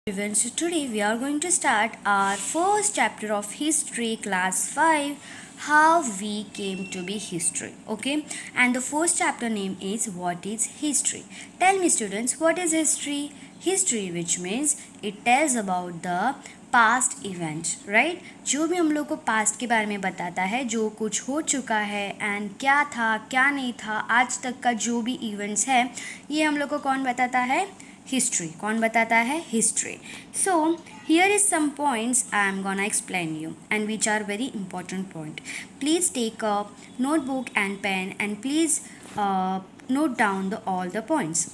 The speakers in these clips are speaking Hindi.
Everyone, so today we are going to start our first chapter of history, class 5, how we came to be history. Okay, and the first chapter name is what is history. Tell me, students, what is history? History, which means it tells about the past events, right, जो भी हम लोग को पास्ट के बारे में बताता है, जो कुछ हो चुका है एंड क्या था क्या नहीं था, आज तक का जो भी इवेंट्स है, ये हम लोग को कौन बताता है? हिस्ट्री. कौन बताता है? History. So here is some points I am gonna explain you and which are very important point. Please take a notebook and pen and please note down all the points.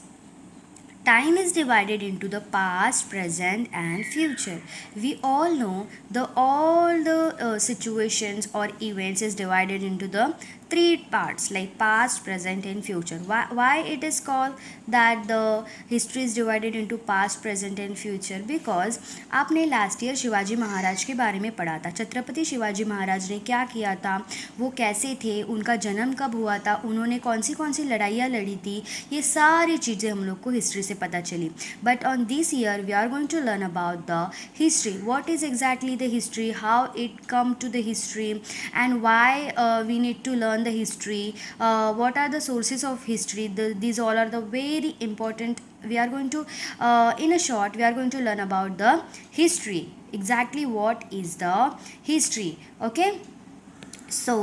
Time is divided into the past, present and future. We all know all the situations or events is divided into the three parts like past, present and future. Why it is called that the history is divided into past, present and future? Because आपने लास्ट ईयर शिवाजी महाराज के बारे में पढ़ा था. छत्रपति शिवाजी महाराज ने क्या किया था, वो कैसे थे, उनका जन्म कब हुआ था, उन्होंने कौन सी लड़ाइयाँ लड़ी थी, ये सारी चीज़ें हम लोग को हिस्ट्री से पता चली. But on this year we are going to learn about the history. What is exactly the history, how it come to the history and why we need to learn the history, what are the sources of history. These all are the very important. We are going to in a short we are going to learn about the history, exactly what is the history. Okay, so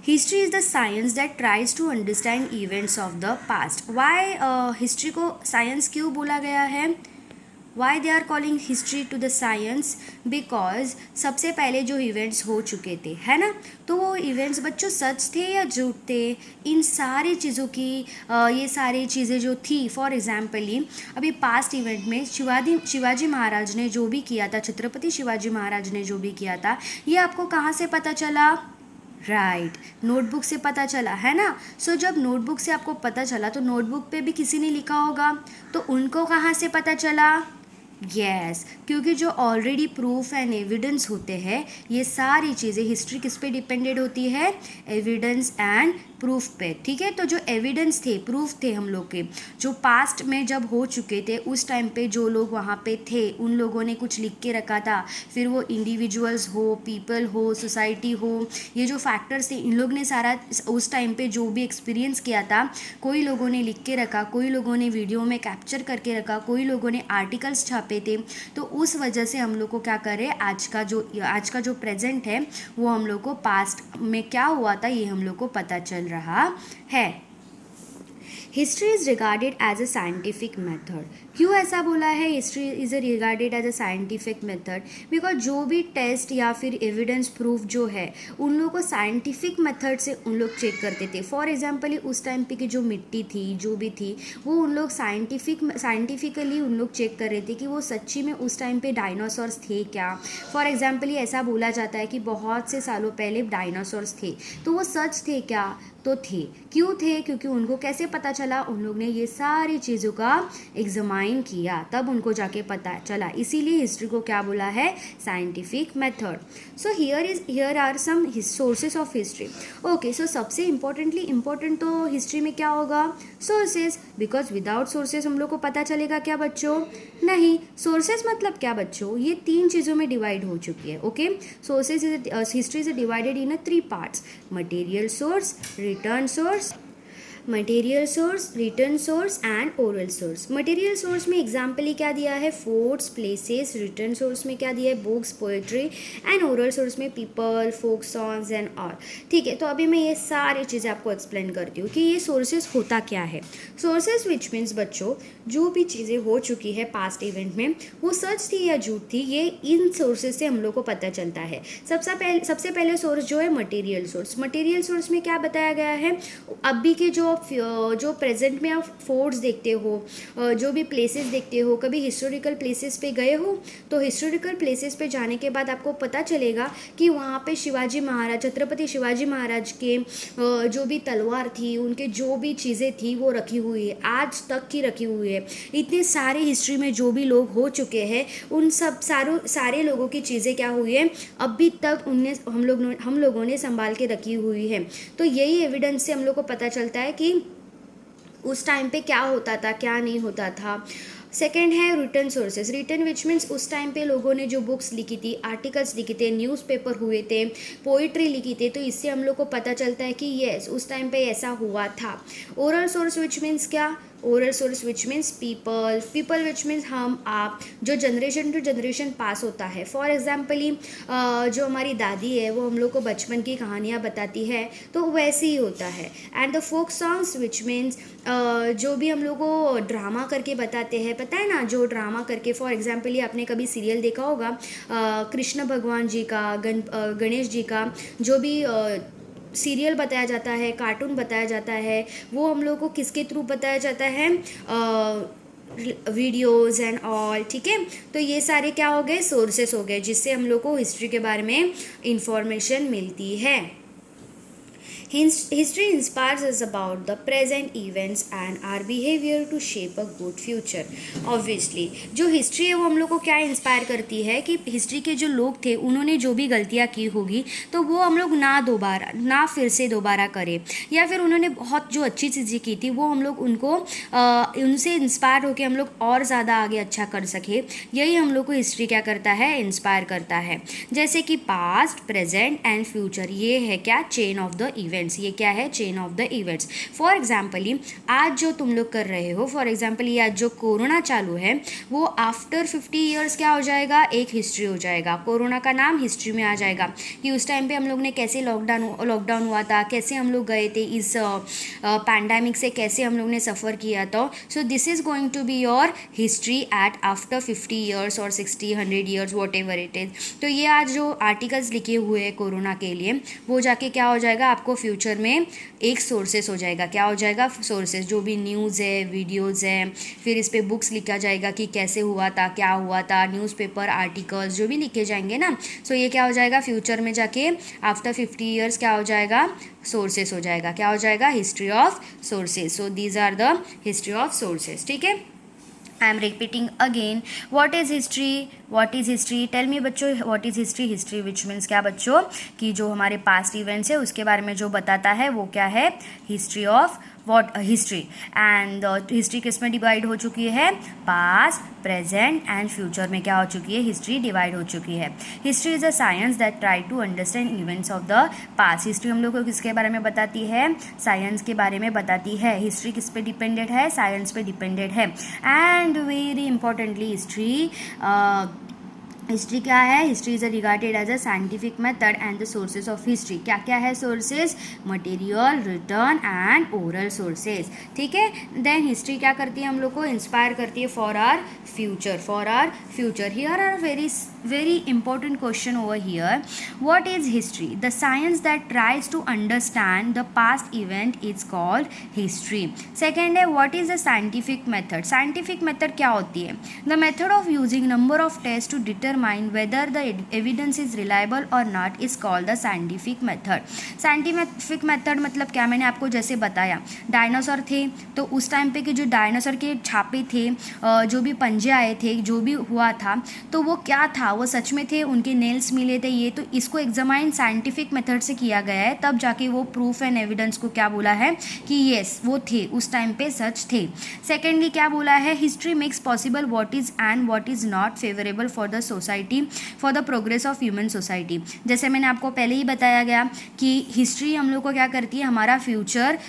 history is the science that tries to understand events of the past. Why history को science क्यों बोला गया है? Why they are calling history to the science? Because सबसे पहले जो इवेंट्स हो चुके थे, है ना, तो वो इवेंट्स बच्चों सच थे या झूठ थे, इन सारी चीज़ों की ये सारी चीज़ें जो थी, फॉर एग्जाम्पली अभी पास्ट इवेंट में शिवाजी महाराज ने जो भी किया था, छत्रपति शिवाजी महाराज ने जो भी किया था, ये आपको कहाँ से पता चला? राइट, नोटबुक से पता चला, है ना. सो जब नोटबुक से आपको पता चला तो नोटबुक पे भी किसी ने लिखा होगा, तो उनको कहाँ से पता चला? यस, क्योंकि जो ऑलरेडी प्रूफ एंड एविडेंस होते हैं, ये सारी चीज़ें, हिस्ट्री किस पे डिपेंडेड होती है? एविडेंस एंड प्रूफ पे. ठीक है, तो जो एविडेंस थे, प्रूफ थे हम लोग के, जो पास्ट में जब हो चुके थे, उस टाइम पे जो लोग वहाँ पे थे, उन लोगों ने कुछ लिख के रखा था. फिर वो इंडिविजुअल्स हो, पीपल हो, सोसाइटी हो, ये जो फैक्टर्स थे, इन लोग ने सारा उस टाइम पे जो भी एक्सपीरियंस किया था, कोई लोगों ने लिख के रखा, कोई लोगों ने वीडियो में कैप्चर करके रखा, कोई लोगों ने आर्टिकल्स छापे थे. तो उस वजह से हम लोग को क्या करें, आज का जो प्रेजेंट है, वो हम लोग को पास्ट में क्या हुआ था, ये हम लोग को पता चल रहा है. History is regarded as a scientific method. क्यों ऐसा बोला है? History is regarded as a scientific method because जो भी टेस्ट या फिर एविडेंस प्रूफ जो है, उन लोगों को साइंटिफिक मेथड से उन लोग चेक करते थे. फॉर एग्जांपल उस टाइम पे की जो मिट्टी थी, जो भी थी, वो उन लोग साइंटिफिकली उन लोग चेक कर रहे थे कि वो सच्ची में उस टाइम पे डायनासोर्स थे क्या. फॉर एग्जाम्पल ऐसा बोला जाता है कि बहुत से सालों पहले डायनासोर्स थे, तो वो सच थे क्या? तो थे. क्यों थे? क्योंकि उनको कैसे पता चला? उन लोग ने ये सारी चीज़ों का एग्जामाइन किया, तब उनको जाके पता चला. इसीलिए हिस्ट्री को क्या बोला है? Scientific method. So here are some sources of history. Okay, so सबसे इम्पोर्टेंट तो हिस्ट्री में क्या होगा? सोर्सेज. बिकॉज विदाउट सोर्सेज हम लोग को पता चलेगा क्या बच्चों? नहीं. सोर्सेज मतलब क्या बच्चों? ये 3 चीज़ों में डिवाइड हो चुकी है. Okay, sources history is divided in 3 parts: material source, return source, material source, return source and oral source. Material source में एग्जाम्पल ही क्या दिया है? Forts, places. रिटर्न सोर्स में क्या दिया है? Books, poetry. And oral source में people, folk songs and all. ठीक है, तो अभी मैं ये सारी चीज़ें आपको एक्सप्लेन करती हूँ कि ये सोर्सेज होता क्या है. सोर्सेज विच मीन्स बच्चों, जो भी चीज़ें हो चुकी है पास्ट इवेंट में, वो सच थी या झूठ थी, ये इन सोर्सेज से हम लोग को पता चलता है. सबसे पहले सोर्स जो है मटेरियल सोर्स. मटेरियल सोर्स में क्या बताया गया है? अभी के जो प्रेजेंट में आप फोर्ट्स देखते हो, जो भी प्लेसेस देखते हो, कभी हिस्टोरिकल प्लेसेस पे गए हो, तो हिस्टोरिकल प्लेसेस पे जाने के बाद आपको पता चलेगा कि वहाँ पे छत्रपति शिवाजी महाराज के जो भी तलवार थी, उनके जो भी चीज़ें थी, वो रखी हुई है, आज तक की रखी हुई है. इतने सारे हिस्ट्री में जो भी लोग हो चुके हैं, उन सब सारे लोगों की चीज़ें क्या हुई है, अभी तक हम लोगों ने संभाल के रखी हुई है. तो यही एविडेंस से हम लोग को पता चलता है कि उस टाइम पे क्या होता था, क्या नहीं होता था. सेकेंड है return sources. Return which means उस टाइम पे लोगों ने जो बुक्स लिखी थी, आर्टिकल्स लिखे थे, न्यूज़पेपर हुए थे, पोइट्री लिखी थी, तो इससे हम लोग को पता चलता है कि येस उस टाइम पे ऐसा हुआ था। ओरल सोर्स विच मीन्स क्या? Oral source which means people which means हम आप, जो जनरेशन टू जनरेशन पास होता है। फॉर एग्जाम्पली जो हमारी दादी है वो हम लोग को बचपन की कहानियाँ बताती है, तो वैसे ही होता है। And the folk songs which means जो भी हम लोग को ड्रामा करके बताते हैं, पता है ना, जो ड्रामा करके, फॉर एग्जाम्पल ये आपने कभी सीरियल देखा होगा कृष्ण भगवान जी का, गणेश जी का, जो भी सीरियल बताया जाता है, कार्टून बताया जाता है, वो हम लोग को किसके थ्रू बताया जाता है? वीडियोज़ एंड ऑल, ठीक है। तो ये सारे क्या हो गए? सोर्सेस हो गए, जिससे हम लोग को हिस्ट्री के बारे में इंफॉर्मेशन मिलती है। History inspires us about the present events and our behavior to shape a good future. Obviously, जो हिस्ट्री है वो हम लोग को क्या इंस्पायर करती है कि हिस्ट्री के जो लोग थे उन्होंने जो भी गलतियाँ की होगी तो वो हम लोग ना फिर से दोबारा करें, या फिर उन्होंने बहुत जो अच्छी चीज़ें की थी वो हम लोग उनसे इंस्पायर होकर हम लोग और ज़्यादा आगे अच्छा कर सके। यही हम लोग को हिस्ट्री क्या करता है? इंस्पायर करता है। जैसे कि पास्ट, प्रेजेंट एंड फ्यूचर, ये है क्या? Chain of the event. ये क्या है? Chain of the events. For एग्जाम्पली आज जो तुम लोग कर रहे हो, फॉर एग्जाम्पली आज जो कोरोना चालू है वो आफ्टर 50 ईयर्स क्या हो जाएगा? एक हिस्ट्री हो जाएगा। कोरोना का नाम हिस्ट्री में आ जाएगा कि उस टाइम पे हम लोग ने कैसे लॉकडाउन हुआ था, कैसे हम लोग गए थे इस पैंडेमिक से, कैसे हम लोग ने सफ़र किया था। So this is going to be your history at after 50 years और 60, 100 years, whatever it is. तो ये आज जो आर्टिकल्स लिखे हुए हैं कोरोना के लिए, वो जाके क्या हो जाएगा? आपको फ्यूचर में एक सोर्सेस हो जाएगा। क्या हो जाएगा? सोर्सेस। जो भी न्यूज़ है, वीडियोज़ है, फिर इस पर बुक्स लिखा जाएगा कि कैसे हुआ था, क्या हुआ था, न्यूज़पेपर, आर्टिकल्स जो भी लिखे जाएंगे ना, सो ये क्या हो जाएगा? फ्यूचर में जाके आफ्टर 50 ईयर्स क्या हो जाएगा? सोर्सेस हो जाएगा। क्या हो जाएगा? History of sources. So these are the history of sources, ठीक है। I am repeating again, what is history? What is history? Tell me बच्चों, what is history? History which means क्या बच्चों? कि जो हमारे पास्ट इवेंट्स है उसके बारे में जो बताता है वो क्या है? History of what? History. And history किस में डिवाइड हो चुकी है? पास्ट, प्रेजेंट एंड फ्यूचर में क्या हो चुकी है? हिस्ट्री डिवाइड हो चुकी है। History is a science that try to understand events of the past. History हम लोग को किसके बारे में बताती है? साइंस के बारे में बताती है। हिस्ट्री किस पे डिपेंडेड है? साइंस पे डिपेंडेड है। एंड वेरी इंपॉर्टेंटली हिस्ट्री क्या है? History is regarded as a scientific method and the sources of history. क्या क्या है sources? Material, written and oral sources, ठीक है। देन हिस्ट्री क्या करती है? हम लोग को इंस्पायर करती है for our future, for our future. Here are very important question over here. What is history? The science that tries to understand the past event is called history. Second है, what is the scientific method? Scientific method क्या होती है? The method of using number of tests to determine whether the evidence is reliable or not is called the scientific method. Scientific method मतलब क्या? मैंने आपको जैसे बताया, डायनासोर थे तो उस टाइम पे कि जो डायनासोर के छापे थे, जो भी पंजे आए थे, जो भी हुआ था, तो वो क्या था? वो सच में थे, उनके नेल्स मिले थे, ये तो इसको एग्जामाइन साइंटिफिक मेथड से किया गया है। तब जाके वो प्रूफ एंड एविडेंस को क्या बोला है कि येस वो थे, उस टाइम पे सच थे। सेकेंडली क्या बोला है? History makes possible what is and what is not favourable for the society, for the progress of human society. जैसे मैंने आपको पहले ही बताया गया कि हिस्ट्री हम लोग को क्या करती है? हमारा फ्यूचर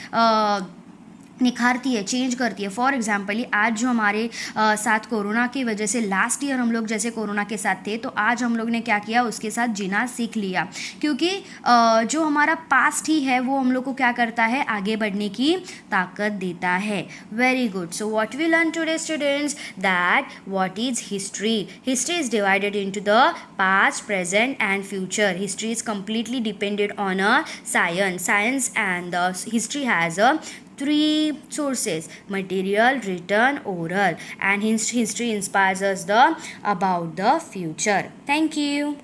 निखारती है, चेंज करती है। फॉर एग्जाम्पली आज जो हमारे साथ कोरोना की वजह से लास्ट ईयर हम लोग जैसे कोरोना के साथ थे, तो आज हम लोग ने क्या किया? उसके साथ जीना सीख लिया, क्योंकि जो हमारा पास्ट ही है वो हम लोग को क्या करता है? आगे बढ़ने की ताकत देता है। Very good. So what we learn today students, that what is history? History is divided into the past, present and future. History is completely dependent on a science and the history has a 3 sources: material, written, oral, and history inspires us about the future. Thank you.